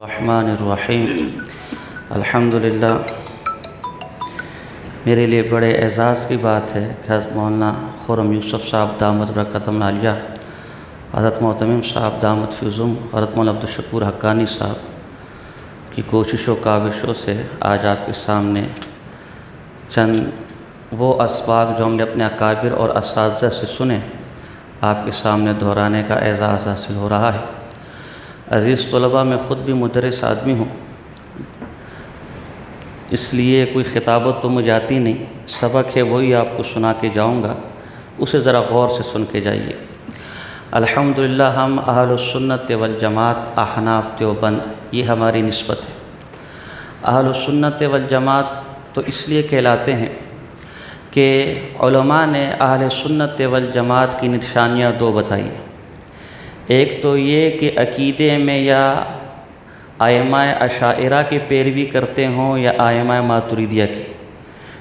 الرحمن الرحیم الحمدللہ۔ میرے لیے بڑے اعزاز کی بات ہے کہ حضرت مولانا خرم یوسف صاحب دامت برکاتہم العالیہ، حضرت معتمم صاحب دامت فی عظم، حضرت مولانا عبدالشکور حقانی صاحب کی کوششوں کاوشوں سے آج آپ کے سامنے چند وہ اسباق جو ہم نے اپنے اکابر اور اساتذہ سے سنے آپ کے سامنے دہرانے کا اعزاز حاصل ہو رہا ہے۔ عزیز طلباء، میں خود بھی مدرس آدمی ہوں، اس لیے کوئی خطابت تو مجھے آتی نہیں، سبق ہے وہی آپ کو سنا کے جاؤں گا، اسے ذرا غور سے سن کے جائیے۔ الحمدللہ ہم اہل السنت والجماعت احناف دیوبند، یہ ہماری نسبت ہے۔ اہل السنت والجماعت تو اس لیے کہلاتے ہیں کہ علماء نے اہل سنت والجماعت کی نشانیاں دو بتائی ہیں۔ ایک تو یہ کہ عقیدے میں یا ائمہ اشاعرہ کی پیروی کرتے ہوں یا ائمہ ماتریدیہ کی،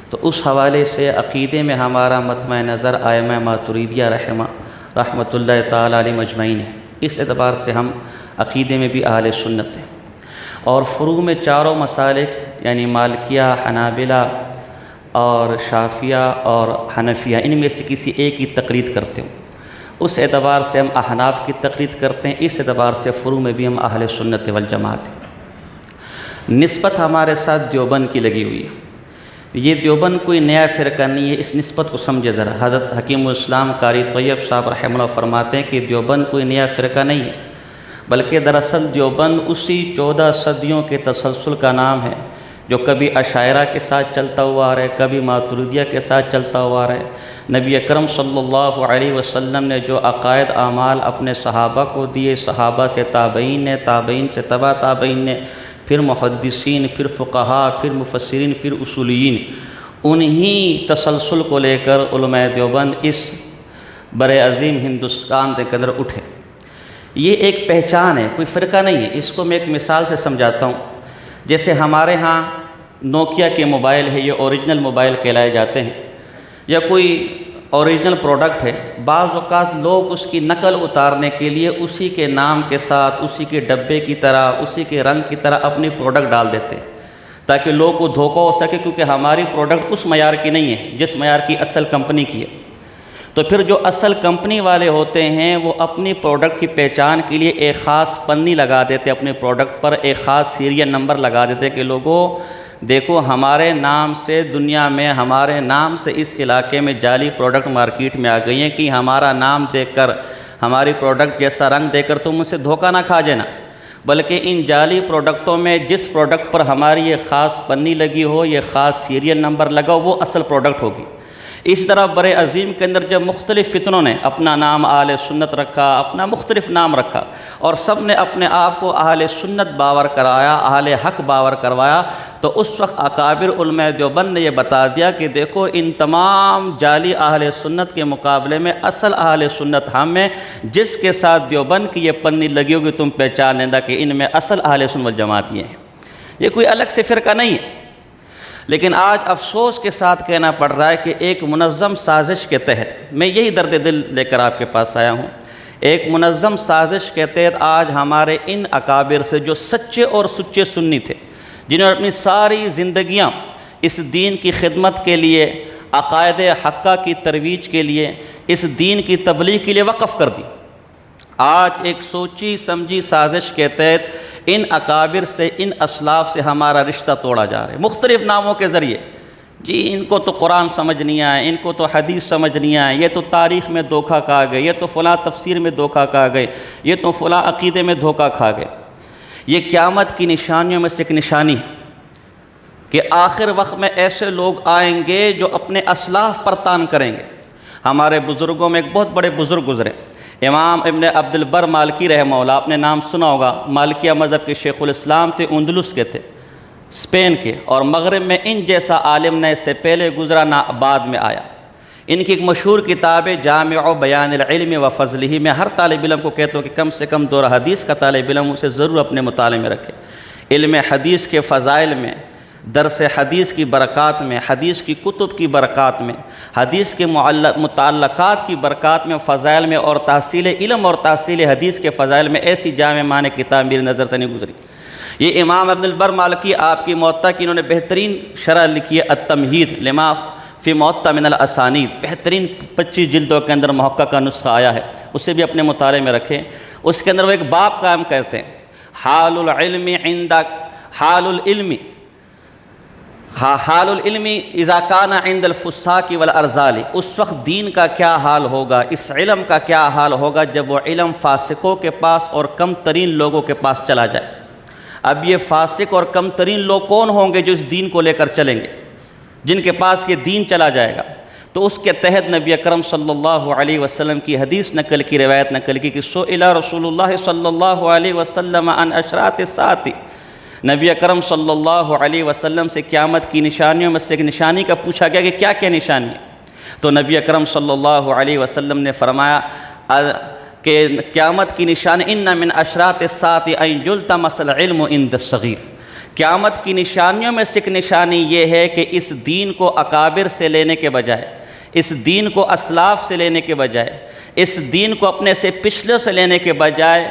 تو اس حوالے سے عقیدے میں ہمارا مطمع نظر ائمہ ماتریدیہ رحمۃ اللہ تعالی علیہ مجمعین ہے۔ اس اعتبار سے ہم عقیدے میں بھی اہل سنت ہیں، اور فروع میں چاروں مسالک یعنی مالکیہ، حنابلہ اور شافعیہ اور حنفیہ، ان میں سے کسی ایک کی تقلید کرتے ہوں، اس اعتبار سے ہم احناف کی تقلید کرتے ہیں، اس اعتبار سے فروع میں بھی ہم اہل سنت والجماعت ہیں۔ نسبت ہمارے ساتھ دیوبند کی لگی ہوئی ہے۔ یہ دیوبند کوئی نیا فرقہ نہیں ہے، اس نسبت کو سمجھے ذرا۔ حضرت حکیم الاسلام قاری طیب صاحب رحمہ اللہ فرماتے ہیں کہ دیوبند کوئی نیا فرقہ نہیں ہے، بلکہ دراصل دیوبند اسی 14 صدیوں کے تسلسل کا نام ہے جو کبھی اشاعرہ کے ساتھ چلتا ہوا آ رہا ہے، کبھی ماتریدیہ کے ساتھ چلتا ہوا آ رہا ہے۔ نبی اکرم صلی اللہ علیہ وسلم نے جو عقائد اعمال اپنے صحابہ کو دیے، صحابہ سے تابعین نے، تابعین سے تبع تابعین نے، پھر محدثین، پھر فقہاء، پھر مفسرین، پھر اصولیین، انہی تسلسل کو لے کر علماء دیوبند اس بر عظیم ہندوستان کے اندر اٹھے۔ یہ ایک پہچان ہے، کوئی فرقہ نہیں ہے۔ اس کو میں ایک مثال سے سمجھاتا ہوں۔ جیسے ہمارے ہاں نوکیا کے موبائل ہے، یہ اوریجنل موبائل کہلائے جاتے ہیں، یا کوئی اوریجنل پروڈکٹ ہے، بعض اوقات لوگ اس کی نقل اتارنے کے لیے اسی کے نام کے ساتھ، اسی کے ڈبے کی طرح، اسی کے رنگ کی طرح اپنی پروڈکٹ ڈال دیتے ہیں تاکہ لوگ کو دھوکہ ہو سکے، کیونکہ ہماری پروڈکٹ اس معیار کی نہیں ہے جس معیار کی اصل کمپنی کی ہے۔ تو پھر جو اصل کمپنی والے ہوتے ہیں وہ اپنی پروڈکٹ کی پہچان کے لیے ایک خاص پنی لگا دیتے، اپنے پروڈکٹ پر ایک خاص سیریل نمبر لگا دیتے کہ لوگوں دیکھو ہمارے نام سے دنیا میں، ہمارے نام سے اس علاقے میں جعلی پروڈکٹ مارکیٹ میں آ گئی ہیں، کہ ہمارا نام دیکھ کر، ہماری پروڈکٹ جیسا رنگ دیکھ کر تم اسے دھوکہ نہ کھا جانا، بلکہ ان جعلی پروڈکٹوں میں جس پروڈکٹ پر ہماری یہ خاص پنی لگی ہو، یہ خاص سیریل نمبر لگا ہو، وہ اصل پروڈکٹ ہوگی۔ اس طرح بر عظیم کے اندر جب مختلف فتنوں نے اپنا نام اہل سنت رکھا، اپنا مختلف نام رکھا، اور سب نے اپنے آپ کو اہل سنت باور کرایا، اہل حق باور کروایا، تو اس وقت اکابر علماء دیوبند نے یہ بتا دیا کہ دیکھو ان تمام جعلی اہل سنت کے مقابلے میں اصل اہل سنت ہم ہیں، جس کے ساتھ دیوبند کی یہ پنی لگی ہوگی تم پہچان لینا کہ ان میں اصل اہل سنت والجماعت یہ ہیں۔ یہ کوئی الگ سے فرقہ نہیں ہے۔ لیکن آج افسوس کے ساتھ کہنا پڑ رہا ہے کہ ایک منظم سازش کے تحت، میں یہی درد دل لے کر آپ کے پاس آیا ہوں، ایک منظم سازش کے تحت آج ہمارے ان اکابر سے جو سچے اور سچے سنی تھے، جنہوں نے اپنی ساری زندگیاں اس دین کی خدمت کے لیے، عقائد حقہ کی ترویج کے لیے، اس دین کی تبلیغ کے لیے وقف کر دی، آج ایک سوچی سمجھی سازش کے تحت ان اکابر سے، ان اسلاف سے ہمارا رشتہ توڑا جا رہا ہے مختلف ناموں کے ذریعے۔ جی ان کو تو قرآن سمجھ نہیں آئے، ان کو تو حدیث سمجھ نہیں آئے، یہ تو تاریخ میں دھوکہ کھا گئے، یہ تو فلاں تفسیر میں دھوکہ کھا گئے، یہ تو فلاں عقیدے میں دھوکہ کھا گئے۔ یہ قیامت کی نشانیوں میں سے ایک نشانی ہے کہ آخر وقت میں ایسے لوگ آئیں گے جو اپنے اسلاف پر تان کریں گے۔ ہمارے بزرگوں میں ایک بہت بڑے بزرگ گزرے، امام ابن عبد البر مالکی رحمہ اللہ، آپ نے نام سنا ہوگا، مالکیہ مذہب کے شیخ الاسلام تھے، اندلس کے تھے، اسپین کے، اور مغرب میں ان جیسا عالم نہ اس سے پہلے گزرا نہ بعد میں آیا۔ ان کی ایک مشہور کتاب ہے جامع بیان العلم و فضلہ، میں ہر طالب علم کو کہتا ہوں کہ کم سے کم دور حدیث کا طالب علم اسے ضرور اپنے مطالعے میں رکھے۔ علم حدیث کے فضائل میں، درس حدیث کی برکات میں، حدیث کی کتب کی برکات میں، حدیث کے متعلقات کی برکات میں، فضائل میں، اور تحصیل علم اور تحصیل حدیث کے فضائل میں ایسی جامع معنی کتاب میری نظر سے نہیں گزری۔ یہ امام ابن البر مالکی آپ کی موطا کی انہوں نے بہترین شرح لکھی ہے التمہید لما فی موطا من الاسانید، بہترین 25 جلدوں کے اندر محقق کا نسخہ آیا ہے، اسے بھی اپنے مطالعے میں رکھیں۔ اس کے اندر وہ ایک باب قائم کرتے ہیں، حال العلم اذا کان عند الفساق والارذال، اس وقت دین کا کیا حال ہوگا، اس علم کا کیا حال ہوگا جب وہ علم فاسقوں کے پاس اور کم ترین لوگوں کے پاس چلا جائے۔ اب یہ فاسق اور کم ترین لوگ کون ہوں گے جو اس دین کو لے کر چلیں گے، جن کے پاس یہ دین چلا جائے گا؟ تو اس کے تحت نبی اکرم صلی اللہ علیہ وسلم کی حدیث نقل کی، روایت نقل کی کہ سئل رسول اللہ صلی اللہ علیہ وسلم عن اشراط الساعۃ، نبی اکرم صلی اللہ علیہ وسلم سے قیامت کی نشانیوں میں سے ایک نشانی کا پوچھا گیا کہ کیا کیا نشانی ہے؟ تو نبی اکرم صلی اللہ علیہ وسلم نے فرمایا کہ قیامت کی نشانی ان من اشراط الساعۃ ان یلتمس العلم عند الصغیر، قیامت کی نشانیوں میں سے ایک نشانی یہ ہے کہ اس دین کو اکابر سے لینے کے بجائے، اس دین کو اسلاف سے لینے کے بجائے، اس دین کو اپنے سے پچھلوں سے لینے کے بجائے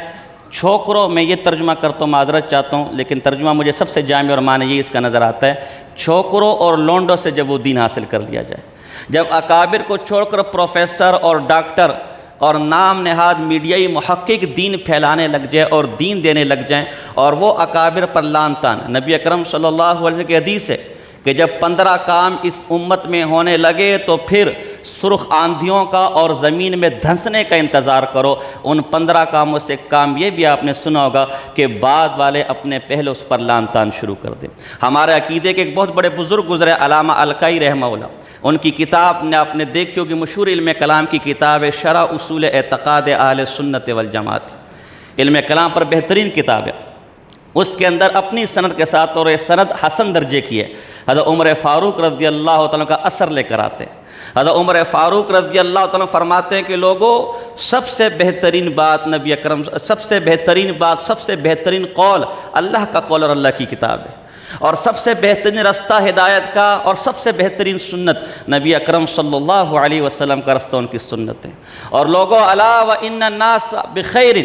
چھوکروں، میں یہ ترجمہ کرتا ہوں، معذرت چاہتا ہوں لیکن ترجمہ مجھے سب سے جامع اور معنی یہ اس کا نظر آتا ہے، چھوکروں اور لونڈوں سے جب وہ دین حاصل کر لیا جائے، جب اکابر کو چھوڑ کر پروفیسر اور ڈاکٹر اور نام نہاد میڈیائی محقق دین پھیلانے لگ جائے اور دین دینے لگ جائیں، اور وہ اکابر پر لعن طعن۔ نبی اکرم صلی اللہ علیہ وسلم کی حدیث ہے کہ جب 15 کام اس امت میں ہونے لگے تو پھر سرخ آندھیوں کا اور زمین میں دھنسنے کا انتظار کرو۔ ان 15 کاموں سے کام یہ بھی آپ نے سنا ہوگا کہ بعد والے اپنے پہلے اس پر لعن طعن شروع کر دیں۔ ہمارے عقیدے کے ایک بہت بڑے بزرگ گزرے علامہ الکائی رحمہ اللہ، ان کی کتاب نے آپ نے دیکھی ہوگی، مشہور علم کلام کی کتاب ہے شرح اصول اعتقاد اہل سنت والجماعت، علم کلام پر بہترین کتاب ہے۔ اس کے اندر اپنی سند کے ساتھ، اور یہ سند حسن درجے کی ہے، حضرت عمر فاروق رضی اللہ تعالیٰ کا اثر لے کر آتے ہیں۔ حضرت عمر فاروق رضی اللہ تعالیٰ فرماتے ہیں کہ لوگوں، سب سے بہترین بات نبی اکرم، سب سے بہترین قول اللہ کا قول اور اللہ کی کتاب ہے، اور سب سے بہترین رستہ ہدایت کا اور سب سے بہترین سنت نبی اکرم صلی اللہ علیہ وسلم کا رستہ، ان کی سنت ہے۔ اور لوگوں، الا وان الناس بخیر،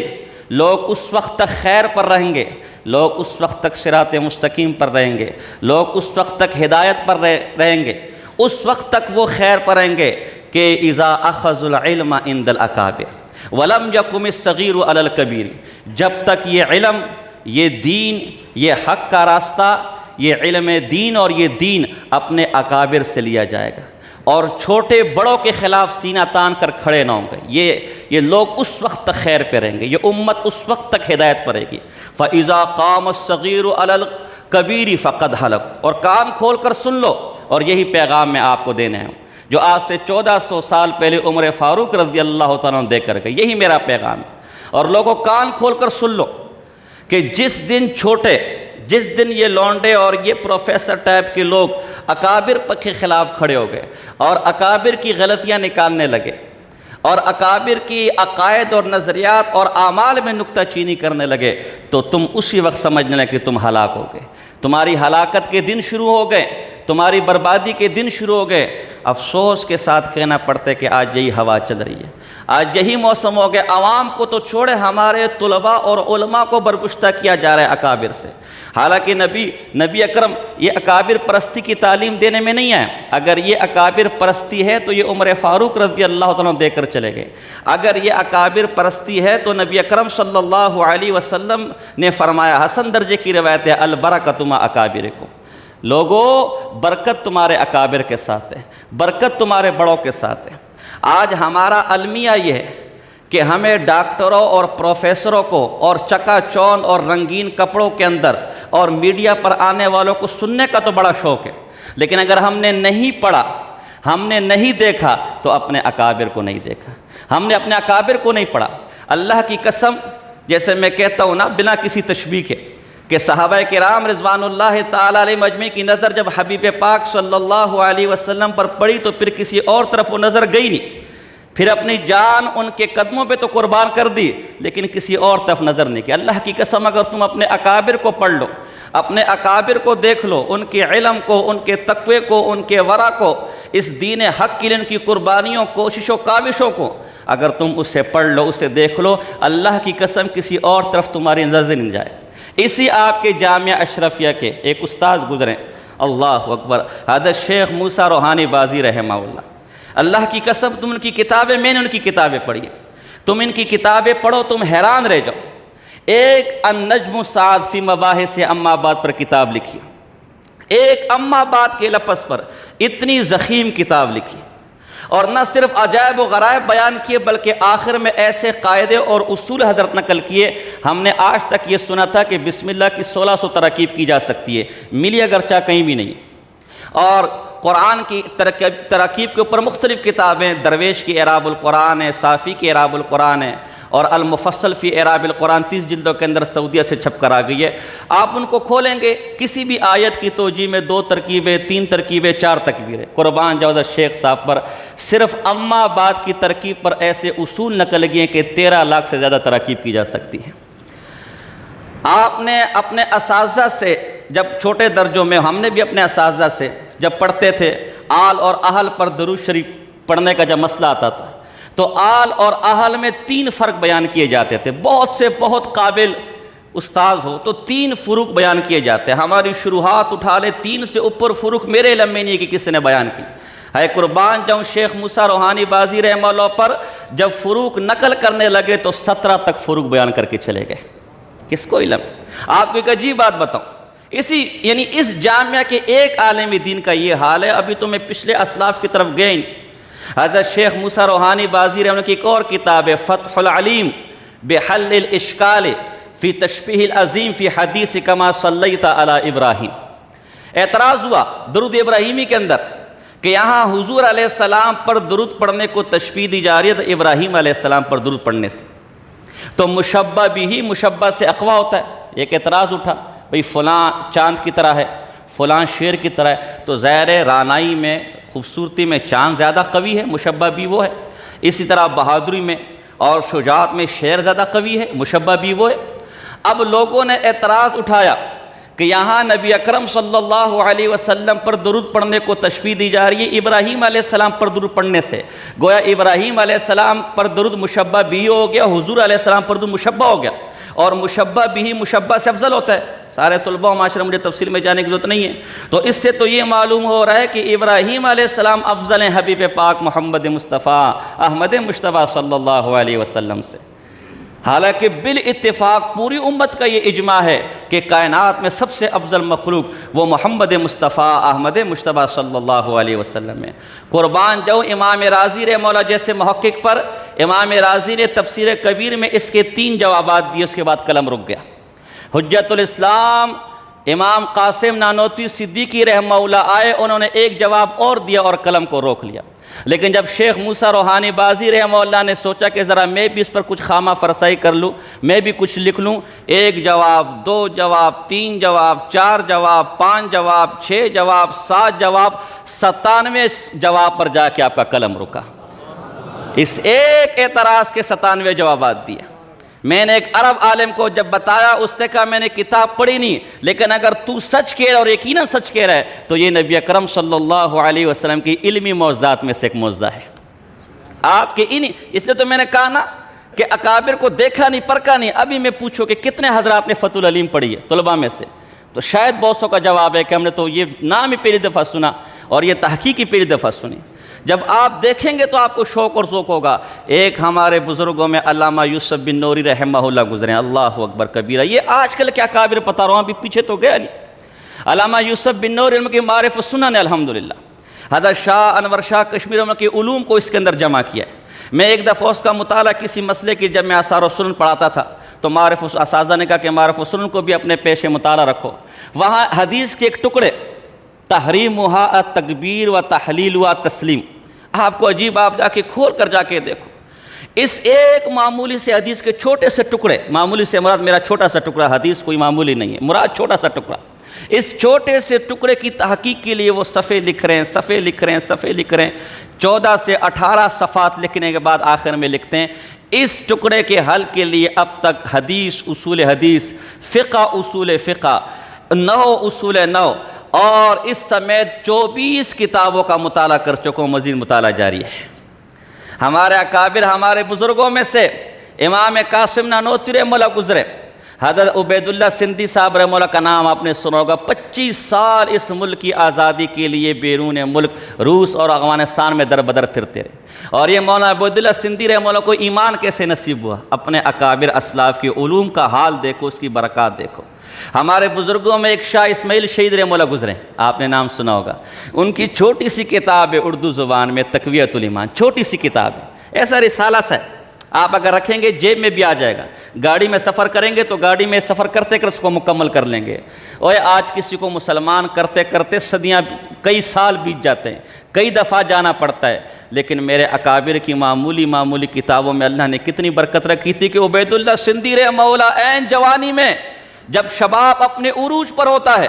لوگ اس وقت تک خیر پر رہیں گے، لوگ اس وقت تک صراط مستقیم پر رہیں گے، لوگ اس وقت تک ہدایت پر رہیں گے، اس وقت تک وہ خیر پر رہیں گے کہ اذا اخذوا العلم عند الاکابر ولم یقم الصغیر علی الکبیر، جب تک یہ علم، یہ دین، یہ حق کا راستہ، یہ علم دین اور یہ دین اپنے اکابر سے لیا جائے گا اور چھوٹے بڑوں کے خلاف سینہ تان کر کھڑے نہ ہوں گے، یہ لوگ اس وقت تک خیر پہ رہیں گے، یہ امت اس وقت تک ہدایت پر رہے گی۔ فَإِذَا قَامَ الصَّغِيرُ عَلَى الْكَبِيرِ فَقَدْ هَلَكَ، اور کان کھول کر سن لو، اور یہی پیغام میں آپ کو دینے ہیں جو آج سے 1400 سال پہلے عمر فاروق رضی اللہ تعالیٰ دے کر گئے، یہی میرا پیغام ہے۔ اور لوگوں، کان کھول کر سن لو کہ جس دن یہ لونڈے اور یہ پروفیسر ٹائپ کے لوگ اکابر کے خلاف کھڑے ہو گئے اور اکابر کی غلطیاں نکالنے لگے اور اکابر کی عقائد اور نظریات اور اعمال میں نکتہ چینی کرنے لگے، تو تم اسی وقت سمجھنے لگے کہ تم ہلاک ہو گئے، تمہاری ہلاکت کے دن شروع ہو گئے، تمہاری بربادی کے دن شروع ہو گئے۔ افسوس کے ساتھ کہنا پڑتا ہے کہ آج یہی ہوا چل رہی ہے، آج یہی موسم ہو گیا۔ عوام کو تو چھوڑے، ہمارے طلباء اور علماء کو برگشتہ کیا جا رہا ہے اکابر سے، حالانکہ نبی اکرم یہ اکابر پرستی کی تعلیم دینے میں نہیں آئے۔ اگر یہ اکابر پرستی ہے تو یہ عمر فاروق رضی اللہ تعالیٰ دے کر چلے گئے، اگر یہ اکابر پرستی ہے تو نبی اکرم صلی اللہ علیہ وسلم نے فرمایا، حسن درجے کی روایت ہے، البرکۃ مع اکابرکم، لوگوں برکت تمہارے اکابر کے ساتھ ہے، برکت تمہارے بڑوں کے ساتھ ہے۔ آج ہمارا المیہ یہ ہے کہ ہمیں ڈاکٹروں اور پروفیسروں کو اور چکا چوند اور رنگین کپڑوں کے اندر اور میڈیا پر آنے والوں کو سننے کا تو بڑا شوق ہے، لیکن اگر ہم نے نہیں پڑھا، ہم نے نہیں دیکھا تو اپنے اکابر کو نہیں دیکھا، ہم نے اپنے اکابر کو نہیں پڑھا۔ اللہ کی قسم، جیسے میں کہتا ہوں نا بنا کسی تشبیہ کے، کہ صحابہ کرام رضوان اللہ تعالیٰ علیہ مجمعین کی نظر جب حبیب پاک صلی اللہ علیہ وسلم پر پڑی تو پھر کسی اور طرف وہ نظر گئی نہیں، پھر اپنی جان ان کے قدموں پہ تو قربان کر دی لیکن کسی اور طرف نظر نہیں کی۔ اللہ کی قسم، اگر تم اپنے اکابر کو پڑھ لو، اپنے اکابر کو دیکھ لو، ان کے علم کو، ان کے تقوی کو، ان کے ورع کو، اس دین حق کے لیے ان کی قربانیوں، کوششوں، کاوشوں کو اگر تم اسے پڑھ لو، اسے دیکھ لو، اللہ کی قسم کسی اور طرف تمہاری نظر نہیں جائے، اسی آپ کے جامعہ اشرفیہ کے ایک استاد گزرے، اللہ اکبر، حضرت شیخ موسیٰ روحانی بازی رحمہ اللہ۔ اللہ کی قسم تم ان کی کتابیں، میں نے ان کی کتابیں پڑھی ہیں، تم ان کی کتابیں پڑھو تم حیران رہ جاؤ۔ ایک النجم السعاد فی مباحث اما بعد پر کتاب لکھی، ایک اما بعد کے لفظ پر اتنی ضخیم کتاب لکھی، اور نہ صرف عجائب و غرائب بیان کیے بلکہ آخر میں ایسے قاعدے اور اصول حضرت نقل کیے۔ ہم نے آج تک یہ سنا تھا کہ بسم اللہ کی 1600 تراکیب کی جا سکتی ہے، ملی اگرچہ کہیں بھی نہیں، اور قرآن کی تراکیب کے اوپر مختلف کتابیں، درویش کی اعراب القرآن ہے، صافی کی اعراب القرآن ہے، اور المفصل فی اعراب القرآن 30 جلدوں کے اندر سعودیہ سے چھپ کر آ گئی ہے۔ آپ ان کو کھولیں گے، کسی بھی آیت کی توجیہ میں 2 ترکیبیں، 3 ترکیبیں، 4 تکبیریں۔ قربان جاؤ شیخ صاحب پر صرف اما بعد کی ترکیب پر ایسے اصول نقل گئے ہیں کہ 13 لاکھ سے زیادہ تراکیب کی جا سکتی ہے۔ آپ نے اپنے اساتذہ سے جب چھوٹے درجوں میں، ہم نے بھی اپنے اساتذہ سے جب پڑھتے تھے، آل اور اہل پر درود شریف پڑھنے کا جب مسئلہ آتا تھا تو آل اور اہل میں 3 فرق بیان کیے جاتے تھے۔ بہت سے بہت قابل استاذ ہو تو 3 فروق بیان کیے جاتے ہیں۔ ہماری شروحات اٹھا لے 3 سے اوپر فروق میرے علم میں نہیں ہے کہ کسی نے بیان کی ہے۔ قربان جاؤں شیخ موسیٰ روحانی بازی رحمہ اللہ پر جب فروق نقل کرنے لگے تو 17 تک فروق بیان کر کے چلے گئے۔ کس کو علم؟ آپ کو ایک عجیب بات بتاؤں، اس جامعہ کے ایک عالم دین کا یہ حال ہے۔ ابھی تو میں پچھلے اسلاف کی طرف گئے نہیں۔ حضرت شیخ موسیٰ روحانی بازی رحمہ اللہ کی ایک اور کتاب ہے فتح العلیم بحل الاشکال فی تشبیہ العظیم فی حدیث کما صلیت علی ابراہیم۔ اعتراض ہوا درود ابراہیمی کے اندر کہ یہاں حضور علیہ السلام پر درود پڑھنے کو تشبیہ دی جا رہی ہے ابراہیم علیہ السلام پر درود پڑھنے سے، تو مشبہ بھی مشبہ سے اقویٰ ہوتا ہے۔ ایک اعتراض اٹھا، بھئی فلاں چاند کی طرح ہے، فلاں شیر کی طرح ہے، تو ظاہر رانائی میں، خوبصورتی میں چاند زیادہ قوی ہے، مشبہ بھی وہ ہے۔ اسی طرح بہادری میں اور شجاعت میں شیر زیادہ قوی ہے، مشبہ بھی وہ ہے۔ اب لوگوں نے اعتراض اٹھایا کہ یہاں نبی اکرم صلی اللہ علیہ وسلم پر درود پڑھنے کو تشبیہ دی جا رہی ہے ابراہیم علیہ السلام پر درود پڑھنے سے، گویا ابراہیم علیہ السلام پر درود مشبہ بھی ہو گیا، حضور علیہ السلام پر درود مشبہ ہو گیا، اور مشبہ بھی مشبہ سے افضل ہوتا ہے۔ سارے طلباء و معاشرہ مجھے تفصیل میں جانے کی ضرورت نہیں ہے، تو اس سے تو یہ معلوم ہو رہا ہے کہ ابراہیم علیہ السلام افضل ہیں حبیب پاک محمد مصطفیٰ احمد مجتبیٰ صلی اللہ علیہ وسلم سے۔ حالانکہ بالاتفاق پوری امت کا یہ اجماع ہے کہ کائنات میں سب سے افضل مخلوق وہ محمد مصطفیٰ احمد مجتبیٰ صلی اللہ علیہ وسلم ہے۔ قربان جاؤں امام رازی رحمہ اللہ جیسے محقق پر، امام رازی نے تفسیر کبیر میں اس کے 3 جوابات دیے، اس کے بعد قلم رک گیا۔ حجت الاسلام امام قاسم نانوتوی صدیقی رحمہ اللہ آئے، انہوں نے ایک جواب اور دیا اور قلم کو روک لیا۔ لیکن جب شیخ موسیٰ روحانی بازی رحمہ اللہ نے سوچا کہ ذرا میں بھی اس پر کچھ خامہ فرسائی کر لوں، میں بھی کچھ لکھ لوں، 1 جواب، 2 جواب، 3 جواب، 4 جواب، 5 جواب، 6 جواب، 7 جواب، 97 جواب پر جا کے آپ کا قلم رکا۔ اس ایک اعتراض کے 97 جوابات دیے۔ میں نے ایک عرب عالم کو جب بتایا، اس نے کہا میں نے کتاب پڑھی نہیں، لیکن اگر تو سچ کہہ رہا اور یقیناً سچ کہہ رہا ہے تو یہ نبی اکرم صلی اللہ علیہ وسلم کی علمی معجزات میں سے ایک معجزہ ہے۔ آپ کے اس لیے تو میں نے کہا نا کہ اکابر کو دیکھا نہیں پرکھا نہیں۔ ابھی میں پوچھو کہ کتنے حضرات نے فتح العلیم پڑھی ہے طلباء میں سے، تو شاید بہت سو کا جواب ہے کہ ہم نے تو یہ نام ہی پہلی دفعہ سنا اور یہ تحقیق ہی پہلی دفعہ سنی۔ جب آپ دیکھیں گے تو آپ کو شوق اور ذوق ہوگا۔ ایک ہمارے بزرگوں میں علامہ یوسف بن نوری رحمہ اللہ گزرے، اللہ اکبر کبیرہ، یہ آج کل کیا کابر پتا رہا ہوں، ابھی پیچھے تو گیا نہیں۔ علامہ یوسف بن نوری علم کی معارف السنن ہے الحمدللہ۔ حضرت شاہ انور شاہ کشمیر علم کے علوم کو اس کے اندر جمع کیا ہے۔ میں ایک دفعہ اس کا مطالعہ کسی مسئلے کی جب میں آثار السنن پڑھاتا تھا تو معارف اساتذہ نے کہا کہ معارف السنن کو بھی اپنے پیش مطالعہ رکھو۔ وہاں حدیث کے ایک ٹکڑے تحریمھا التکبیر و تحلیل و تسلیم، آپ کو عجیب، آپ جا کے کھول کر جا کے دیکھو، اس ایک معمولی سے حدیث کے چھوٹے سے ٹکڑے، معمولی سے مراد میرا چھوٹا سا ٹکڑا، حدیث کوئی معمولی نہیں ہے، مراد چھوٹا سا ٹکڑا، اس چھوٹے سے ٹکڑے کی تحقیق کے لیے وہ صفحے لکھ رہے ہیں، صفحے لکھ رہے ہیں، صفحے لکھ رہے ہیں، 14 سے 18 صفحات لکھنے کے بعد آخر میں لکھتے ہیں اس ٹکڑے کے حل کے لیے اب تک حدیث، اصول حدیث، فقہ، اصول فقہ، 9 اصول 9 اور اس سمیت 24 کتابوں کا مطالعہ کر چکا ہوں، مزید مطالعہ جاری ہے۔ ہمارے اکابر، ہمارے بزرگوں میں سے امام قاسم نانوتوی رحمہ اللہ گزرے، حضرت عبیداللہ سندھی صاحب رحمہ اللہ کا نام آپ نے سنا ہوگا، 25 سال اس ملک کی آزادی کے لیے بیرون ملک روس اور افغانستان میں در بدر پھرتے رہے۔ اور یہ مولانا عبیداللہ سندھی رحمہ اللہ کو ایمان کیسے نصیب ہوا؟ اپنے اکابر اسلاف کے علوم کا حال دیکھو، اس کی برکات دیکھو۔ ہمارے بزرگوں میں ایک شاہ اسماعیل شہید رحمہ اللہ گزرے، آپ نے نام سنا ہوگا۔ ان کی چھوٹی سی کتاب ہے اردو زبان میں، تقویۃ الایمان، چھوٹی سی کتاب ہے، ایسا رسالہ سا ہے، آپ اگر رکھیں گے جیب میں بھی آ جائے گا، گاڑی میں سفر کریں گے تو گاڑی میں سفر کرتے کرتے اس کو مکمل کر لیں گے۔ اور آج کسی کو مسلمان کرتے کرتے صدیاں، کئی سال بیت جاتے ہیں، کئی دفعہ جانا پڑتا ہے، لیکن میرے اکابر کی معمولی کتابوں میں اللہ نے کتنی برکت رکھی تھی کہ عبیداللہ سندھی رحمہ اللہ عین جوانی میں، جب شباب اپنے عروج پر ہوتا ہے،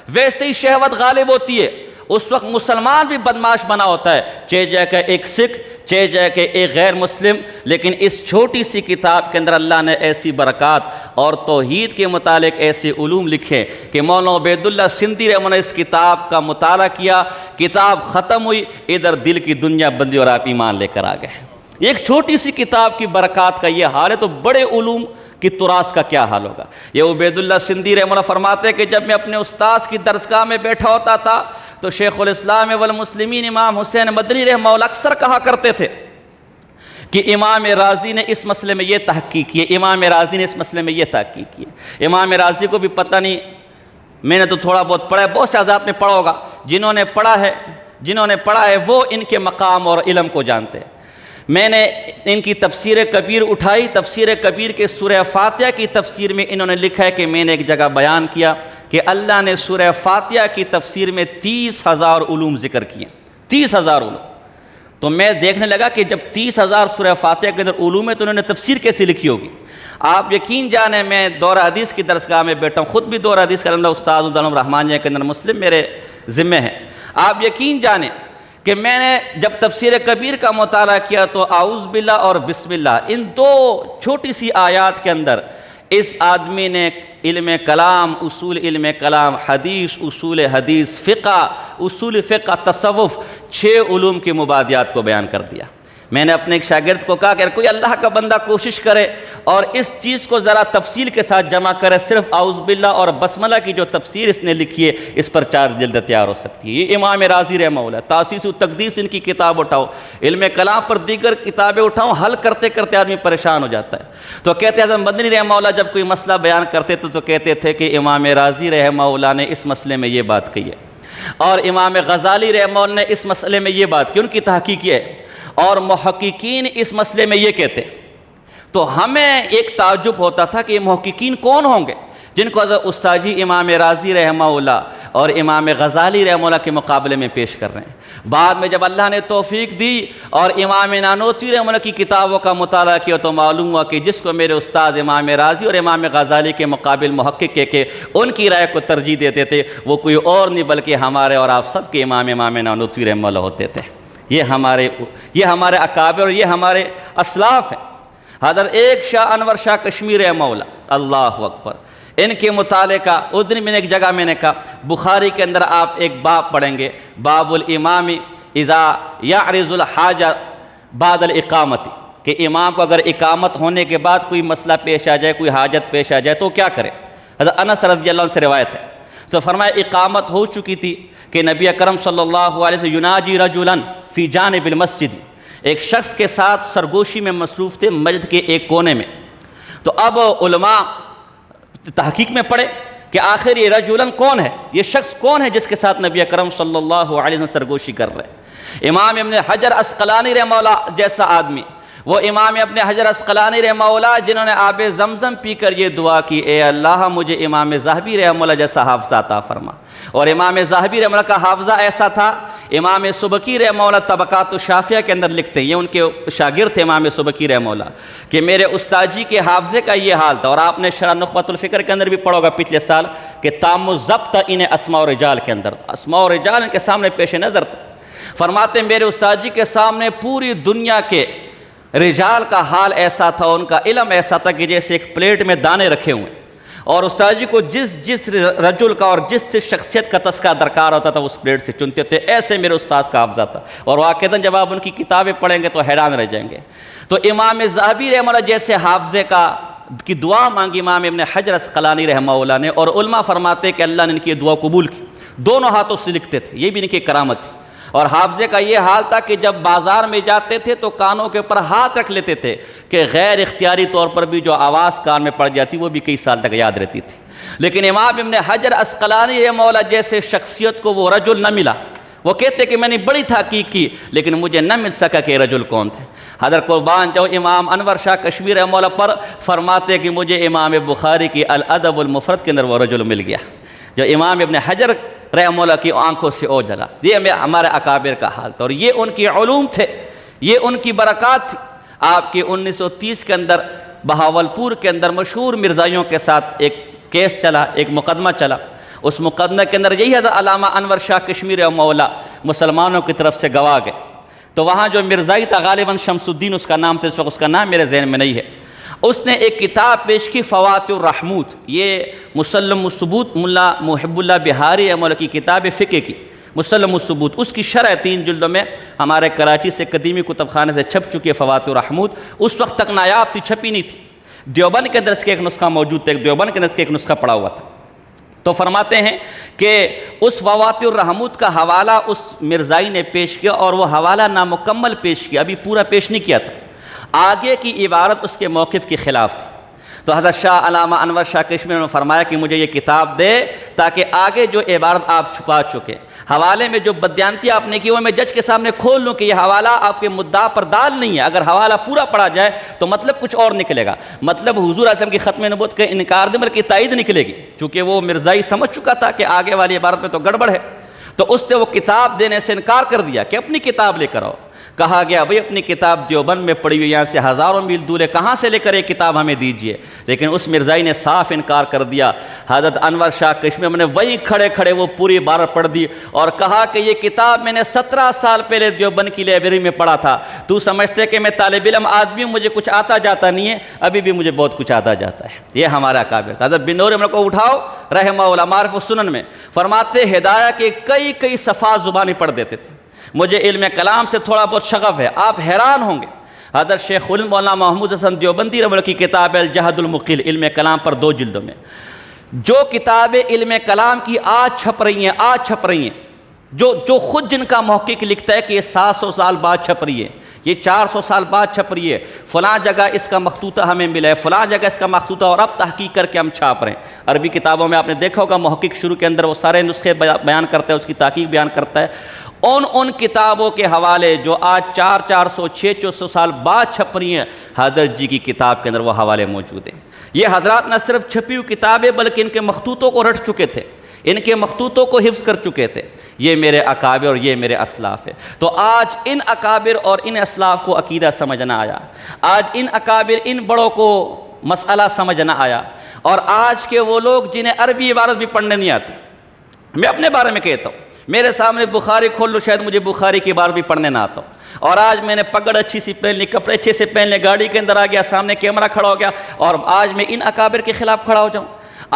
ویسے ہی شہوت غالب ہوتی ہے، اس وقت مسلمان بھی بدماش بنا ہوتا ہے، چہ جائے کہ ایک سکھ، چہ جائے کہ ایک غیر مسلم، لیکن اس چھوٹی سی کتاب کے اندر اللہ نے ایسی برکات اور توحید کے متعلق ایسے علوم لکھے کہ مولانا عبیداللہ سندھی رحمہ اللہ نے اس کتاب کا مطالعہ کیا، کتاب ختم ہوئی، ادھر دل کی دنیا بدلی اور آپ ایمان لے کر آ گئے۔ ایک چھوٹی سی کتاب کی برکات کا یہ حال ہے، تو بڑے علوم کی تراث کا کیا حال ہوگا؟ یہ عبیداللہ سندھی رحمہ اللہ فرماتے ہیں کہ جب میں اپنے استاذ کی درسگاہ میں بیٹھا ہوتا تھا تو شیخ الاسلام والمسلمین امام حسین مدنی رحمہ اللہ اکثر کہا کرتے تھے کہ امام رازی نے اس مسئلے میں یہ تحقیق کی، امام رازی نے اس مسئلے میں یہ تحقیق کی۔ امام رازی کو بھی پتہ نہیں، میں نے تو تھوڑا بہت پڑھا ہے، بہت سے حضرات نے پڑھا ہوگا، جنہوں نے پڑھا ہے وہ ان کے مقام اور علم کو جانتے ہیں۔ میں نے ان کی تفسیر کبیر اٹھائی، تفسیر کبیر کے سورہ فاتحہ کی تفسیر میں انہوں نے لکھا ہے کہ میں نے ایک جگہ بیان کیا کہ اللہ نے سورہ فاتحہ کی تفسیر میں 30,000 علوم ذکر کیے، 30,000 علوم۔ تو میں دیکھنے لگا کہ جب 30,000 سورہ فاتحہ کے اندر علوم ہے تو انہوں نے تفسیر کیسے لکھی ہوگی؟ آپ یقین جانیں، میں دورہ حدیث کی درسگاہ میں بیٹھا ہوں، خود بھی دورہ حدیث کا استاد العلم رحمان کے اندر مسلم میرے ذمہ ہیں۔ آپ یقین جانیں کہ میں نے جب تفسیر کبیر کا مطالعہ کیا تو اعوذ باللہ اور بسم اللہ، ان دو چھوٹی سی آیات کے اندر اس آدمی نے علم کلام، اصول علم کلام، حدیث، اصول حدیث، فقہ، اصول فقہ، تصوف، 6 علوم کے مبادیات کو بیان کر دیا۔ میں نے اپنے ایک شاگرد کو کہا کہ کوئی اللہ کا بندہ کوشش کرے اور اس چیز کو ذرا تفصیل کے ساتھ جمع کرے، صرف اعوذ باللہ اور بسملہ کی جو تفسیر اس نے لکھی ہے اس پر 4 جلد تیار ہو سکتی ہے۔ یہ امام رازی رحمہ اللہ، تاسیس التقدیس ان کی کتاب اٹھاؤ، علم کلام پر دیگر کتابیں اٹھاؤ، حل کرتے کرتے آدمی پریشان ہو جاتا ہے۔ تو کہتے ہیں حضرت مدنی رحمہ اللہ جب کوئی مسئلہ بیان کرتے تو کہتے تھے کہ امام رازی رحمہ اللہ نے اس مسئلے میں یہ بات کہی ہے، اور امام غزالی رحمہ اللہ نے اس مسئلے میں یہ بات کی، ان کی تحقیق ہے، اور محققین اس مسئلے میں یہ کہتے۔ تو ہمیں ایک تعجب ہوتا تھا کہ یہ محققین کون ہوں گے جن کو حضرت استاذی امام رازی رحمہ اللہ اور امام غزالی رحمہ اللہ کے مقابلے میں پیش کر رہے ہیں۔ بعد میں جب اللہ نے توفیق دی اور امام نانوتوی رحمہ اللہ کی کتابوں کا مطالعہ کیا تو معلوم ہوا کہ جس کو میرے استاد امام رازی اور امام غزالی کے مقابل محقق کہ ان کی رائے کو ترجیح دیتے تھے، وہ کوئی اور نہیں بلکہ ہمارے اور آپ سب کے امام نانوتوی رحمہ اللہ ہوتے تھے۔ یہ ہمارے اکابر اور یہ ہمارے اسلاف ہیں۔ حضرت ایک شاہ انور شاہ کشمیر رحمہ اللہ، اللہ اکبر، ان کے مطالعے کا اس دن میں نے ایک جگہ میں نے کہا، بخاری کے اندر آپ ایک باب پڑھیں گے، باب الامام اذا یعرض الحاجہ بعد الاقامت، کہ امام کو اگر اقامت ہونے کے بعد کوئی مسئلہ پیش آ جائے، کوئی حاجت پیش آ جائے تو کیا کرے۔ حضرت انس رضی اللہ عنہ سے روایت ہے، تو فرمایا اقامت ہو چکی تھی کہ نبی اکرم صلی اللہ علیہ وسلم یناجی رجلا فی جانب المسجد، ایک شخص کے ساتھ سرگوشی میں مصروف تھے مسجد کے ایک کونے میں۔ تو اب علماء تحقیق میں پڑے کہ آخر یہ رجلن کون ہے، یہ شخص کون ہے جس کے ساتھ نبی اکرم صلی اللہ علیہ وسلم سرگوشی کر رہے ہیں۔ امام ابن حجر عسقلانی رحمہ اللہ جیسا آدمی، وہ امام ابن حجر عسقلانی رحمہ اللہ جنہوں نے آب زمزم پی کر یہ دعا کی، اے اللہ مجھے امام ذہبی رحمہ اللہ جیسا حافظہ عطا فرما۔ اور امام ذہبی رحمہ اللہ کا حافظہ ایسا تھا، امام سبکی رحمہ اللہ طبقات الشافیہ کے اندر لکھتے ہیں، یہ ان کے شاگرد تھے امام سبکی رحمہ اللہ، کہ میرے استاد جی کے حافظے کا یہ حال تھا۔ اور آپ نے شرح نخبۃ الفکر کے اندر بھی پڑھا ہوگا پچھلے سال کہ تام الضبط انہیں اسماء و رجال کے اندر، اسماء و رجال ان کے سامنے پیش نظر تھا۔ فرماتے ہیں میرے استاد جی کے سامنے پوری دنیا کے رجال کا حال ایسا تھا، ان کا علم ایسا تھا کہ جیسے ایک پلیٹ میں دانے رکھے ہوئے، اور استاد جی کو جس رجل کا اور جس شخصیت کا تذکرہ درکار ہوتا تھا اس پلیٹ سے چنتے تھے، ایسے میرے استاد کا حافظہ تھا۔ اور واقعتاً جب آپ ان کی کتابیں پڑھیں گے تو حیران رہ جائیں گے۔ تو امام ذہبی رحمہ اللہ جیسے حافظے کا کی دعا مانگی امام ابن حجر اسقلانی رحمہ اللہ نے، اور علماء فرماتے کہ اللہ نے ان کی دعا قبول کی، دونوں ہاتھوں سے لکھتے تھے، یہ بھی ان کی کرامت تھی۔ اور حافظے کا یہ حال تھا کہ جب بازار میں جاتے تھے تو کانوں کے اوپر ہاتھ رکھ لیتے تھے کہ غیر اختیاری طور پر بھی جو آواز کان میں پڑ جاتی وہ بھی کئی سال تک یاد رہتی تھی۔ لیکن امام ابن حجر اسقلانی رحمہ اللہ جیسے شخصیت کو وہ رجل نہ ملا۔ وہ کہتے کہ میں نے بڑی تحقیق کی لیکن مجھے نہ مل سکا کہ رجل کون تھے۔ حضرت قربان جو امام انور شاہ کشمیری رحمہ اللہ پر فرماتے کہ مجھے امام بخاری کی الادب المفرد کے اندر وہ رجل مل گیا جو امام ابن حجر رحمہ اللہ کی آنکھوں سے اوجھلا۔ یہ ہمارے اکابر کا حال تھا، اور یہ ان کی علوم تھے، یہ ان کی برکات تھی۔ آپ کے 1930 کے اندر بہاولپور کے اندر مشہور مرزائیوں کے ساتھ ایک کیس چلا، ایک مقدمہ چلا۔ اس مقدمہ کے اندر یہی حضرت علامہ انور شاہ کشمیری رحمہ اللہ مسلمانوں کی طرف سے گواہ گئے۔ تو وہاں جو مرزائی تھا، غالباً شمس الدین اس کا نام تھا، اس وقت اس کا نام میرے ذہن میں نہیں ہے، اس نے ایک کتاب پیش کی فوات الرحموت، یہ مسلم الثبوت ملا محب اللہ بہاری رحمہ اللہ کی کتاب فقہ کی، مسلم الثبوت، اس کی شرح 3 جلدوں میں ہمارے کراچی سے قدیمی کتب خانے سے چھپ چکی ہے فوات الرحموت۔ اس وقت تک نایاب تھی، چھپی نہیں تھی۔ دیوبند کے اندر اس کے ایک نسخہ موجود تھا، دیوبند کے اندر اس کے ایک نسخہ پڑا ہوا تھا۔ تو فرماتے ہیں کہ اس فوات الرحموت کا حوالہ اس مرزائی نے پیش کیا، اور وہ حوالہ نامکمل پیش کیا، ابھی پورا پیش نہیں کیا تھا۔ آگے کی عبارت اس کے موقف کے خلاف تھی۔ تو حضرت شاہ علامہ انور شاہ کشمیری نے فرمایا کہ مجھے یہ کتاب دے تاکہ آگے جو عبارت آپ چھپا چکے، حوالے میں جو بدیانتی آپ نے کی، وہ میں جج کے سامنے کھول لوں کہ یہ حوالہ آپ کے مدعا پر دال نہیں ہے۔ اگر حوالہ پورا پڑھا جائے تو مطلب کچھ اور نکلے گا، مطلب حضور علیہ السلام کی ختم نبوت کا انکار نہیں بلکہ تائید نکلے گی، چونکہ وہ مرزائی سمجھ چکا تھا کہ آگے والی عبارت میں تو گڑبڑ ہے۔ تو اس نے وہ کتاب دینے سے انکار کر دیا کہ اپنی کتاب لے کر آؤ۔ کہا گیا بھئی اپنی کتاب دیوبند میں پڑھی ہوئی، یہاں سے ہزاروں میل دور ہے، کہاں سے لے کر ایک کتاب ہمیں دیجئے؟ لیکن اس مرزائی نے صاف انکار کر دیا۔ حضرت انور شاہ کشمیری نے وہی کھڑے کھڑے وہ پوری عبارت پڑھ دی اور کہا کہ یہ کتاب میں نے 17 سال پہلے دیوبند کی لائبریری میں پڑھا تھا، تو سمجھتے کہ میں طالب علم آدمی ہوں، مجھے کچھ آتا جاتا نہیں ہے، ابھی بھی مجھے بہت کچھ آتا جاتا ہے۔ یہ ہمارا اکابر تھا۔ حضرت بن نور احمد کو اٹھاؤ رحمہ اللہ معارف السنن میں فرماتے ہدایہ کے کئی صفحات زبانی پڑھ دیتے تھے۔ مجھے علم کلام سے تھوڑا بہت شغف ہے، آپ حیران ہوں گے۔ حضرت شیخ مولانا محمود حسن دیوبندی رحمہ اللہ کی کتاب ہے الجہد المقل، علم کلام پر 2 جلدوں میں، جو کتابیں علم کلام کی آج چھپ رہی ہیں، جو خود جن کا محقق لکھتا ہے کہ یہ 700 سال بعد چھپ رہی ہے، یہ 400 سال بعد چھپ رہی ہے، فلاں جگہ اس کا مخطوطہ ہمیں ملا ہے، فلاں جگہ اس کا مخطوطہ، اور اب تحقیق کر کے ہم چھاپ رہے ہیں۔ عربی کتابوں میں آپ نے دیکھا ہوگا محقق شروع کے اندر وہ سارے نسخے بیان کرتا ہے، اس کی تحقیق بیان کرتا ہے۔ ان کتابوں کے حوالے جو آج 400 600 سال بعد چھپ رہی ہیں، حضرت جی کی کتاب کے اندر وہ حوالے موجود ہیں۔ یہ حضرات نہ صرف چھپی ہوئی کتابیں بلکہ ان کے مخطوطوں کو رٹ چکے تھے، ان کے مخطوطوں کو حفظ کر چکے تھے۔ یہ میرے اکابر اور یہ میرے اسلاف ہے۔ تو آج ان اکابر اور ان اسلاف کو عقیدہ سمجھنا آیا، آج ان اکابر ان بڑوں کو مسئلہ سمجھنا آیا، اور آج کے وہ لوگ جنہیں عربی عبارت بھی پڑھنے نہیں آتی۔ میں اپنے بارے میں کہتا ہوں، میرے سامنے بخاری کھول لو، شاید مجھے بخاری کی عبارت بھی پڑھنے نہ آتا ہوں، اور آج میں نے پگڑ اچھی سی پہن لی، کپڑے اچھے سے پہن لے، گاڑی کے اندر آ گیا، سامنے کیمرہ کھڑا ہو گیا، اور آج میں ان اکابر کے خلاف کھڑا ہو جاؤں،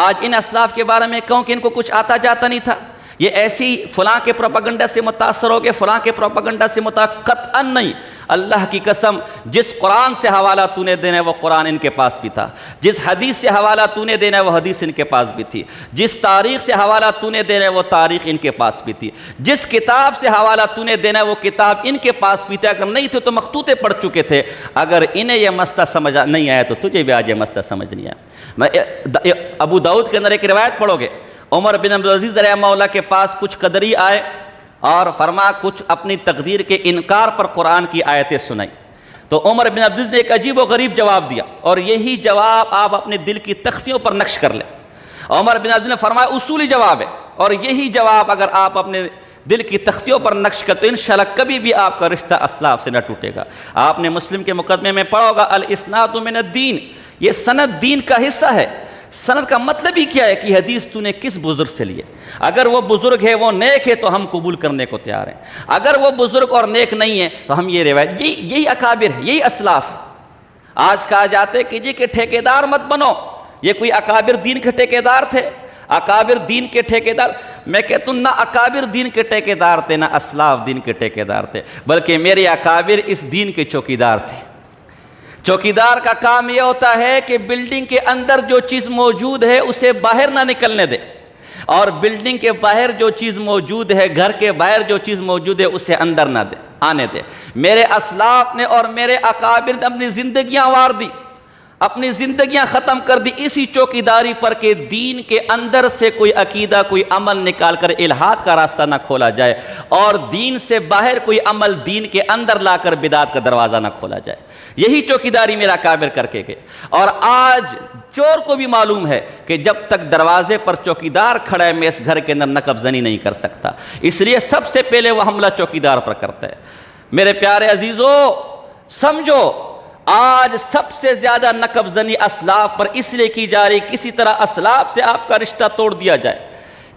آج ان اسلاف کے بارے میں کہوں کہ ان کو کچھ آتا جاتا نہیں تھا، یہ ایسی فلاں کے پروپیگنڈا سے متاثر ہو گئے، فلاں کے پروپیگنڈا سے قطعاً نہیں۔ اللہ کی قسم، جس قرآن سے حوالہ تو نے دینا ہے وہ قرآن ان کے پاس بھی تھا، جس حدیث سے حوالہ تو نے دینا ہے وہ حدیث ان کے پاس بھی تھی، جس تاریخ سے حوالہ تو نے دینا ہے وہ تاریخ ان کے پاس بھی تھی، جس کتاب سے حوالہ تو نے دینا ہے وہ کتاب ان کے پاس بھی تھی۔ اگر نہیں تھے تو مخطوطے پڑھ چکے تھے۔ اگر انہیں یہ مسئلہ سمجھ نہیں آیا تو تجھے بھی آج یہ مسئلہ سمجھ نہیں آیا۔ ابو داؤد کے اندر ایک روایت پڑھو گے، عمر بن عبدالعزیز رحمہ اللہ کے پاس کچھ قدری آئے اور فرما کچھ اپنی تقدیر کے انکار پر قرآن کی آیتیں سنائی، تو عمر بن عبدالعزیز نے ایک عجیب و غریب جواب دیا، اور یہی جواب آپ اپنے دل کی تختیوں پر نقش کر لیں۔ عمر بن عبدالعزیز نے فرمایا اصولی جواب ہے، اور یہی جواب اگر آپ اپنے دل کی تختیوں پر نقش کرتے تو انشاءاللہ کبھی بھی آپ کا رشتہ اسلاف سے نہ ٹوٹے گا۔ آپ نے مسلم کے مقدمے میں پڑھا ہوگا الاسناد من الدین، یہ سند دین کا حصہ ہے۔ سند کا مطلب ہی کیا ہے کہ حدیث تو نے کس بزرگ سے لیے، اگر وہ بزرگ ہے وہ نیک ہے تو ہم قبول کرنے کو تیار ہیں، اگر وہ بزرگ اور نیک نہیں ہے تو ہم یہ روایت، یہی اکابر ہے، یہی اسلاف ہے۔ آج کہا جاتا ہے کہ جی کہ ٹھیکیدار مت بنو، یہ کوئی اکابر دین کے ٹھیکیدار تھے؟ اکابر دین کے ٹھیکیدار، میں کہتا ہوں نہ اکابر دین کے ٹھیکیدار تھے نہ اسلاف دین کے ٹھیکیدار تھے، بلکہ میرے اکابر اس دین کے چوکیدار تھے۔ چوکیدار کا کام یہ ہوتا ہے کہ بلڈنگ کے اندر جو چیز موجود ہے اسے باہر نہ نکلنے دے، اور بلڈنگ کے باہر جو چیز موجود ہے، گھر کے باہر جو چیز موجود ہے اسے اندر نہ دے آنے دے۔ میرے اسلاف نے اور میرے اکابر نے اپنی زندگیاں وار دی، اپنی زندگیاں ختم کر دی اسی چوکیداری پر کہ دین کے اندر سے کوئی عقیدہ، کوئی عمل نکال کر الحاد کا راستہ نہ کھولا جائے، اور دین سے باہر کوئی عمل دین کے اندر لا کر بدعت کا دروازہ نہ کھولا جائے۔ یہی چوکیداری میرا اکابر کر کے گئے، اور آج چور کو بھی معلوم ہے کہ جب تک دروازے پر چوکیدار کھڑا ہے میں اس گھر کے اندر نقب زنی نہیں کر سکتا، اس لیے سب سے پہلے وہ حملہ چوکیدار پر کرتا ہے۔ میرے پیارے عزیزو، سمجھو آج سب سے زیادہ نقب زنی اسلاف پر اس لیے کی جا رہی، کسی طرح اسلاف سے آپ کا رشتہ توڑ دیا جائے،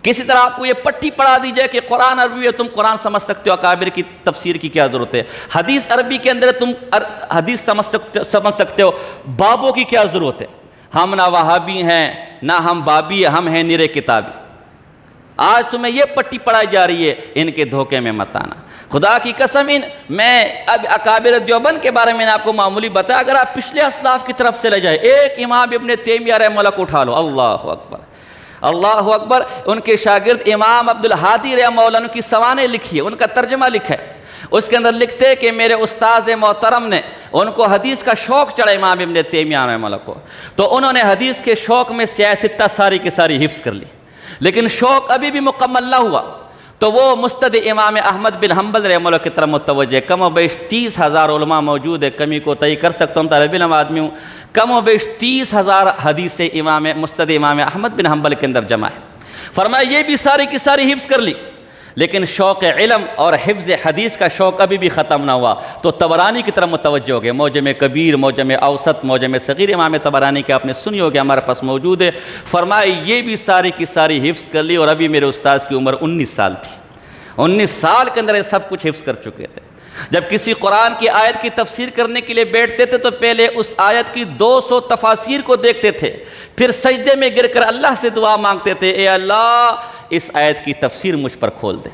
کسی طرح آپ کو یہ پٹی پڑھا دی جائے کہ قرآن عربی ہے، تم قرآن سمجھ سکتے ہو، اکابر کی تفسیر کی کیا ضرورت ہے، حدیث عربی کے اندر تم حدیث سمجھ سکتے ہو، بابوں کی کیا ضرورت ہے، ہم نہ وہابی ہیں نہ ہم بابی ہیں، ہم ہیں نرے کتابی۔ آج تمہیں یہ پٹی پڑھائی جا رہی ہے، ان کے دھوکے میں مت آنا۔ خدا کی قسم، میں اب اکابر دیوبند کے بارے میں نے آپ کو معمولی بتایا، اگر آپ پچھلے اسلاف کی طرف چلے جائیں، ایک امام ابن تیمیہ رحمہ اللہ کو اٹھا لو، اللہ اکبر اللہ اکبر، ان کے شاگرد امام عبدالہادی رحمہ اللہ نے کی سوانح لکھی ہے، ان کا ترجمہ لکھا ہے، اس کے اندر لکھتے کہ میرے استاذ محترم نے، ان کو حدیث کا شوق چڑھا امام ابن تیمیہ رحمہ اللہ کو، تو انہوں نے حدیث کے شوق میں سیاہ ستہ ساری کی ساری حفظ کر لی، لیکن شوق ابھی بھی مکمل نہ ہوا، تو وہ مستد امام احمد بن حنبل رحمہ اللہ کی طرف متوجہ، کم و بیش 30,000 علماء موجود ہے، کمی کو تئی کر سکتا ہوں، طالب علم آدمی ہوں، کم و بیش 30,000 حدیث مستد امام احمد بن حنبل کے اندر جمع ہے۔ فرمایا یہ بھی ساری کی ساری حفظ کر لی، لیکن شوق علم اور حفظ حدیث کا شوق ابھی بھی ختم نہ ہوا، تو طبرانی کی طرف متوجہ ہو گئے، معجم کبیر، معجم اوسط، معجم صغیر امام طبرانی کے آپ نے سنی ہوگی، ہمارے پاس موجود ہے۔ فرمایا یہ بھی ساری کی ساری حفظ کر لی، اور ابھی میرے استاذ کی عمر 19 سال تھی، 19 سال کے اندر یہ سب کچھ حفظ کر چکے تھے۔ جب کسی قرآن کی آیت کی تفسیر کرنے کے لیے بیٹھتے تھے تو پہلے اس آیت کی 200 تفاسیر کو دیکھتے تھے، پھر سجدے میں گر کر اللہ سے دعا مانگتے تھے، اے اللہ اس آیت کی تفسیر مجھ پر کھول دے۔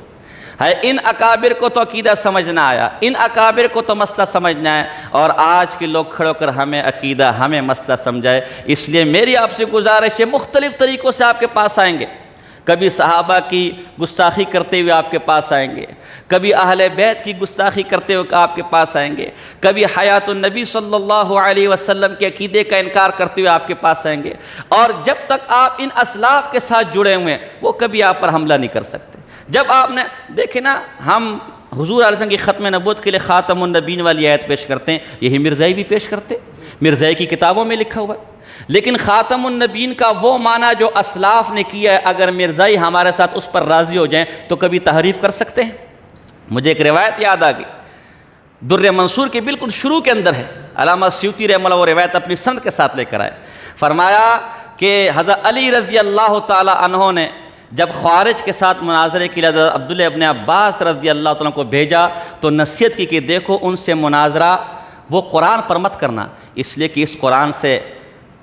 ان اکابر کو تو عقیدہ سمجھنا آیا، ان اکابر کو تو مسئلہ سمجھنا ہے، اور آج کے لوگ کھڑے کر ہمیں عقیدہ، ہمیں مسئلہ سمجھائے۔ اس لیے میری آپ سے گزارش ہے، مختلف طریقوں سے آپ کے پاس آئیں گے، کبھی صحابہ کی گستاخی کرتے ہوئے آپ کے پاس آئیں گے، کبھی اہل بیت کی گستاخی کرتے ہوئے آپ کے پاس آئیں گے، کبھی حیات النبی صلی اللہ علیہ وسلم کے عقیدے کا انکار کرتے ہوئے آپ کے پاس آئیں گے، اور جب تک آپ ان اسلاف کے ساتھ جڑے ہوئے ہیں وہ کبھی آپ پر حملہ نہیں کر سکتے۔ جب آپ نے دیکھیں نا، ہم حضور علیہ وسلم کی ختم نبوت کے لیے خاتم النبیین والی آیت پیش کرتے ہیں، یہی مرزائی بھی پیش کرتے، مرزائی کی کتابوں میں لکھا ہوا ہے، لیکن خاتم النبیین کا وہ معنی جو اسلاف نے کیا ہے، اگر مرزائی ہمارے ساتھ اس پر راضی ہو جائیں تو کبھی تحریف کر سکتے ہیں؟ مجھے ایک روایت یاد آ گئی، در منصور کے بالکل شروع کے اندر ہے، علامہ سیوطی رحمہ اللہ وہ روایت اپنی سند کے ساتھ لے کر آئے، فرمایا کہ حضرت علی رضی اللہ تعالی عنہ نے جب خوارج کے ساتھ مناظرے کے لیے حضرت عبداللہ ابن عباس رضی اللہ تعالیٰ کو بھیجا تو نصیحت کی کہ دیکھو ان سے مناظرہ وہ قرآن پر مت کرنا، اس لیے کہ اس قرآن سے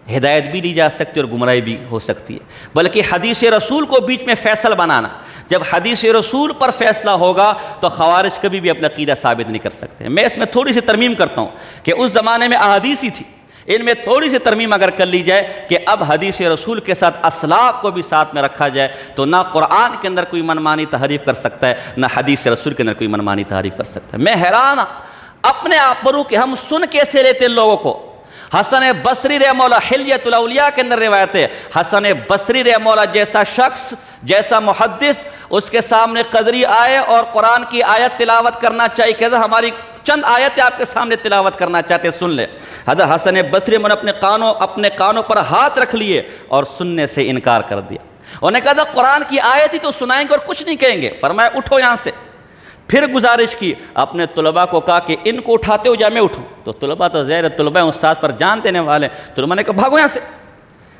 ہدایت بھی لی جا سکتی ہے اور گمراہی بھی ہو سکتی ہے، بلکہ حدیث رسول کو بیچ میں فیصل بنانا، جب حدیث رسول پر فیصلہ ہوگا تو خوارج کبھی بھی اپنا عقیدہ ثابت نہیں کر سکتے۔ میں اس میں تھوڑی سی ترمیم کرتا ہوں کہ اس زمانے میں احادیث ہی تھی، ان میں تھوڑی سی ترمیم اگر کر لی جائے کہ اب حدیث رسول کے ساتھ اسلاف کو بھی ساتھ میں رکھا جائے تو نہ قرآن کے اندر کوئی منمانی تحریف کر سکتا ہے، نہ حدیث رسول کے اندر کوئی منمانی تحریف کر سکتا ہے۔ میں حیران اپنے آپ پر ہوں کہ ہم سن کیسے لیتے ان لوگوں کو۔ حسن بصری رحمہ اللہ حلیۃ الاولیاء کے اندر روایت ہے، حسن بصری رحمہ اللہ جیسا شخص، جیسا محدث، اس کے سامنے قدری آئے اور قرآن کی آیت تلاوت کرنا چاہیے کہ ہماری چند آیتیں آپ کے سامنے تلاوت کرنا چاہتے سن لیں، حضرت حسن بصری نے اپنے کانوں پر ہاتھ رکھ لیے اور سننے سے انکار کر دیا۔ انہوں نے کہا تھا قرآن کی آیت ہی تو سنائیں گے اور کچھ نہیں کہیں گے، فرمایا اٹھو یہاں سے۔ پھر گزارش کی، اپنے طلباء کو کہا کہ ان کو اٹھاتے ہو یا میں اٹھوں؟ تو طلباء تو زہر طلباء استاد پر جان دینے والے، طلباء نے کہا بھاگو یہاں سے۔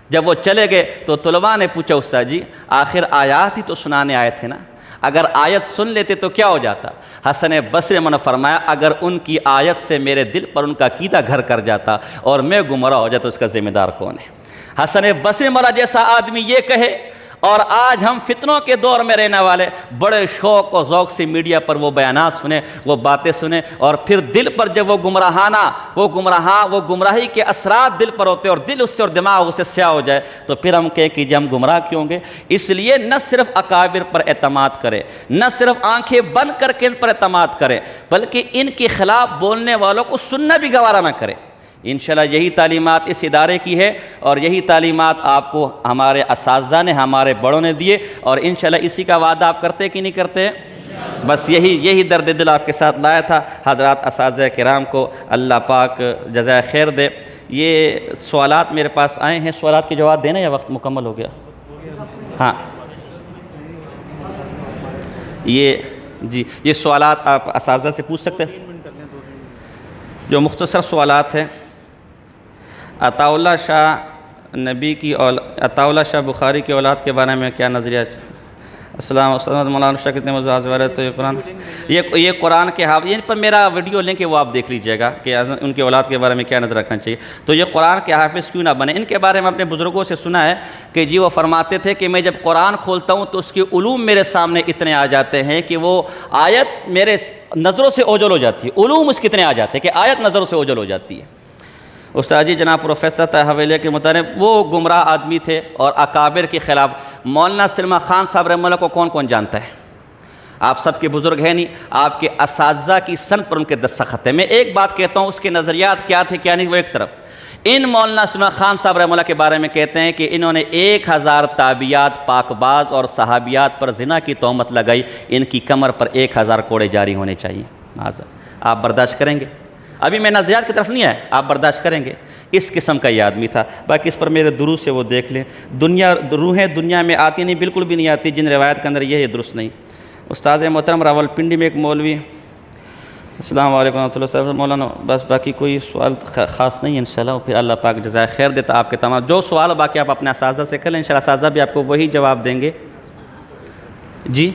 جب وہ چلے گئے تو طلباء نے پوچھا استاد جی آخر آیات ہی تو سنانے آئے تھے نا، اگر آیت سن لیتے تو کیا ہو جاتا؟ حسن بصری نے فرمایا اگر ان کی آیت سے میرے دل پر ان کا عقیدہ گھر کر جاتا اور میں گمراہ ہو جاتا تو اس کا ذمہ دار کون ہے؟ حسن بصری مولا جیسا آدمی یہ کہے اور آج ہم فتنوں کے دور میں رہنے والے، بڑے شوق و ذوق سے میڈیا پر وہ بیانات سنیں، وہ باتیں سنیں، اور پھر دل پر جب وہ گمراہی کے اثرات دل پر ہوتے اور دل اس سے اور دماغ اس سے سیاہ ہو جائے، تو پھر ہم کہیں کہ ہم گمراہ کیوں گے؟ اس لیے نہ صرف اکابر پر اعتماد کرے، نہ صرف آنکھیں بند کر کے ان پر اعتماد کرے، بلکہ ان کے خلاف بولنے والوں کو سننا بھی گوارا نہ کرے۔ انشاءاللہ یہی تعلیمات اس ادارے کی ہے، اور یہی تعلیمات آپ کو ہمارے اساتذہ نے، ہمارے بڑوں نے دیے، اور انشاءاللہ اسی کا وعدہ آپ کرتے کہ نہیں کرتے؟ بس یہی درد دل آپ کے ساتھ لایا تھا۔ حضرات اساتذہ کرام کو اللہ پاک جزائے خیر دے۔ یہ سوالات میرے پاس آئے ہیں، سوالات کے جواب دینا یا وقت مکمل ہو گیا؟ ہاں یہ سوالات آپ اساتذہ سے پوچھ سکتے ہیں، جو مختصر سوالات ہیں۔ عطا اللہ شاہ بخاری کی اولاد کے بارے میں کیا نظریہ؟ السلام علیکم مولانا شاہ کتنے موضوعات والے؟ تو یہ قرآن کے حافظ، ان پر میرا ویڈیو لنک ہے، وہ آپ دیکھ لیجئے گا کہ ان کے اولاد کے بارے میں کیا نظر رکھنا چاہیے۔ تو یہ قرآن کے حافظ کیوں نہ بنے؟ ان کے بارے میں اپنے بزرگوں سے سنا ہے کہ جی وہ فرماتے تھے کہ میں جب قرآن کھولتا ہوں تو اس کے علوم میرے سامنے اتنے آ جاتے ہیں کہ وہ آیت میرے نظروں سے اوجھل ہو جاتی ہے، علوم اس کتنے آ جاتے ہیں کہ آیت نظروں سے اوجھل ہو جاتی ہے۔ استاد جی جناب پروفیسر طاہر حویلی کے مطابق وہ گمراہ آدمی تھے اور اکابر کے خلاف۔ مولانا سلمہ خان صاحب رحمہ اللہ کو کون کون جانتا ہے؟ آپ سب کے بزرگ ہیں نہیں، آپ کے اساتذہ کی سند پر ان کے دستخط ہے۔ میں ایک بات کہتا ہوں، اس کے نظریات کیا تھے کیا نہیں وہ ایک طرف۔ ان مولانا سلمہ خان صاحب رحمہ اللہ کے بارے میں کہتے ہیں کہ انہوں نے 1000 تابعیات پاک باز اور صحابیات پر زنا کی تہمت لگائی، ان کی کمر پر 1000 کوڑے جاری ہونے چاہیے۔ آپ برداشت کریں گے؟ ابھی میں نظریات کی طرف نہیں آیا، آپ برداشت کریں گے؟ اس قسم کا یہ آدمی تھا۔ باقی اس پر میرے دروس سے وہ دیکھ لیں۔ روحیں دنیا میں آتی نہیں، بالکل بھی نہیں آتی، جن روایت کے اندر یہ درست نہیں۔ استاد محترم راولپنڈی میں ایک مولوی، السلام علیکم ورحمۃ اللہ صاحب مولانا، بس باقی کوئی سوال خاص نہیں ہے انشاءاللہ، پھر اللہ پاک جزائے خیر دیتا آپ کے تمام جو سوال باقی آپ اپنے اساتذہ سے کر لیں، انشاءاللہ اساتذہ بھی آپ کو وہی جواب دیں گے۔ جی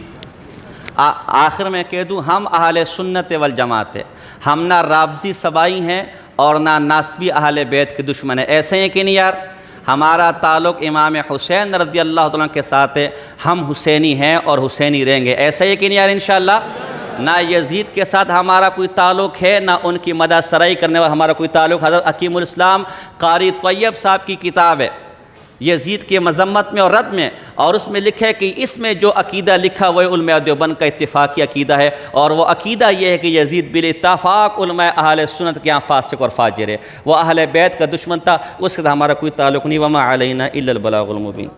آخر میں کہہ دوں، ہم اہل سنت والجماعت ہیں، ہم نہ رافضی سبائی ہیں اور نہ ناسبی اہل بیت کے دشمن ہیں۔ ایسے ہیں کہ نہیں یار؟ ہمارا تعلق امام حسین رضی اللہ تعالیٰ کے ساتھ ہے، ہم حسینی ہیں اور حسینی رہیں گے۔ ایسے ہے کہ نہیں یار انشاءاللہ؟ نہ یزید کے ساتھ ہمارا کوئی تعلق ہے، نہ ان کی مدح سرائی کرنے والا ہمارا کوئی تعلق۔ حضرت حکیم الاسلام قاری طیب صاحب کی کتاب ہے یزید کے مذمت میں اور رد میں، اور اس میں لکھا ہے کہ اس میں جو عقیدہ لکھا وہ علماء دیوبند کا اتفاقی عقیدہ ہے، اور وہ عقیدہ یہ ہے کہ یزید بالاتفاق علماء اہل سنت کے یہاں فاسق اور فاجر ہے، وہ اہل بیت کا دشمن تھا، اس کے ساتھ ہمارا کوئی تعلق نہیں۔ وما علینا الا البلاغ المبین۔